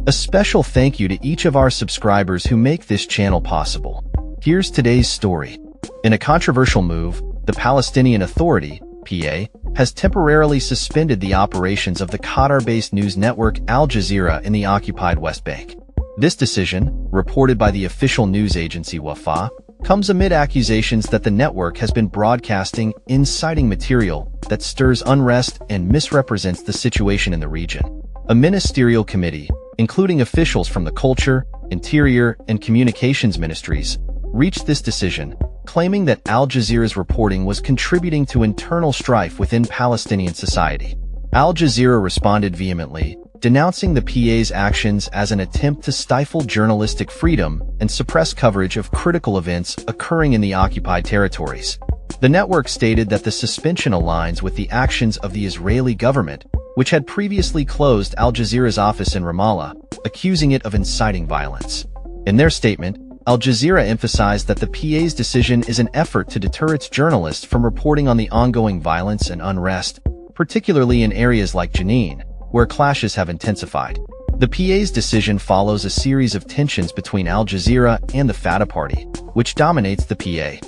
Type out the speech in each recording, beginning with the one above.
A special thank you to each of our subscribers who make this channel possible. Here's today's story. In a controversial move, the Palestinian Authority, PA, has temporarily suspended the operations of the Qatar-based news network Al Jazeera in the occupied West Bank. This decision, reported by the official news agency Wafa, comes amid accusations that the network has been broadcasting inciting material that stirs unrest and misrepresents the situation in the region. A ministerial committee, including officials from the Culture, Interior, and Communications ministries, reached this decision, claiming that Al Jazeera's reporting was contributing to internal strife within Palestinian society. Al Jazeera responded vehemently, denouncing the PA's actions as an attempt to stifle journalistic freedom and suppress coverage of critical events occurring in the occupied territories. The network stated that the suspension aligns with the actions of the Israeli government, which had previously closed Al Jazeera's office in Ramallah, accusing it of inciting violence. In their statement, Al Jazeera emphasized that the PA's decision is an effort to deter its journalists from reporting on the ongoing violence and unrest, particularly in areas like Jenin, where clashes have intensified. The PA's decision follows a series of tensions between Al Jazeera and the Fatah party, which dominates the PA.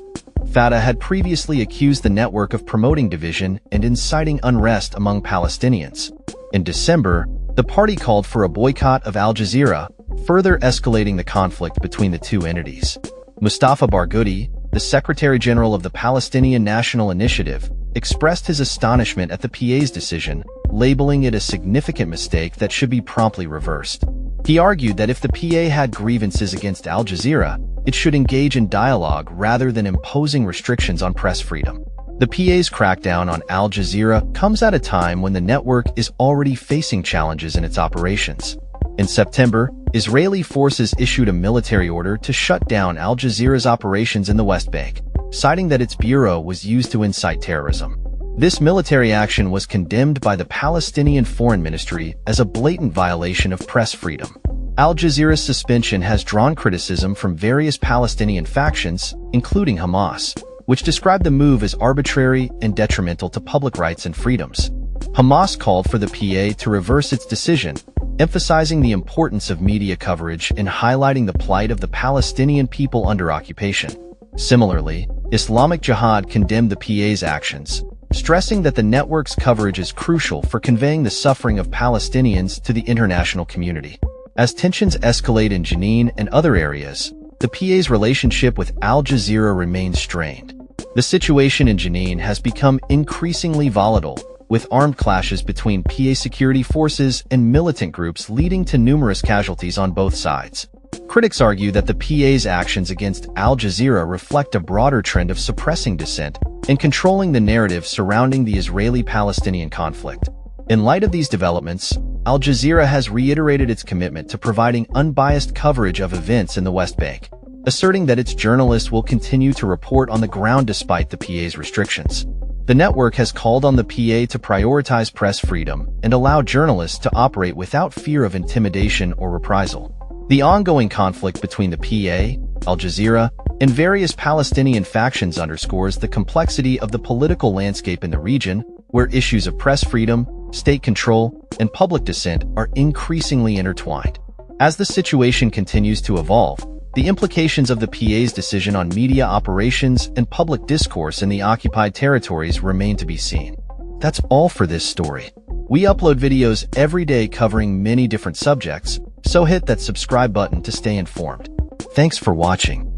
Fatah had previously accused the network of promoting division and inciting unrest among Palestinians. In December, the party called for a boycott of Al Jazeera, further escalating the conflict between the two entities. Mustafa Barghouti, the Secretary General of the Palestinian National Initiative, expressed his astonishment at the PA's decision, labeling it a significant mistake that should be promptly reversed. He argued that if the PA had grievances against Al Jazeera, it should engage in dialogue rather than imposing restrictions on press freedom. The PA's crackdown on Al Jazeera comes at a time when the network is already facing challenges in its operations. In September, Israeli forces issued a military order to shut down Al Jazeera's operations in the West Bank, citing that its bureau was used to incite terrorism. This military action was condemned by the Palestinian Foreign Ministry as a blatant violation of press freedom. Al Jazeera's suspension has drawn criticism from various Palestinian factions, including Hamas, which described the move as arbitrary and detrimental to public rights and freedoms. Hamas called for the PA to reverse its decision, emphasizing the importance of media coverage and highlighting the plight of the Palestinian people under occupation. Similarly, Islamic Jihad condemned the PA's actions, stressing that the network's coverage is crucial for conveying the suffering of Palestinians to the international community. As tensions escalate in Jenin and other areas, the PA's relationship with Al Jazeera remains strained. The situation in Jenin has become increasingly volatile, with armed clashes between PA security forces and militant groups leading to numerous casualties on both sides. Critics argue that the PA's actions against Al Jazeera reflect a broader trend of suppressing dissent and controlling the narrative surrounding the Israeli-Palestinian conflict. In light of these developments, Al Jazeera has reiterated its commitment to providing unbiased coverage of events in the West Bank, asserting that its journalists will continue to report on the ground despite the PA's restrictions. The network has called on the PA to prioritize press freedom and allow journalists to operate without fear of intimidation or reprisal. The ongoing conflict between the PA, Al Jazeera, and various Palestinian factions underscores the complexity of the political landscape in the region, where issues of press freedom, state control, and public dissent are increasingly intertwined. As the situation continues to evolve, the implications of the PA's decision on media operations and public discourse in the occupied territories remain to be seen. That's all for this story. We upload videos every day covering many different subjects, so hit that subscribe button to stay informed. Thanks for watching.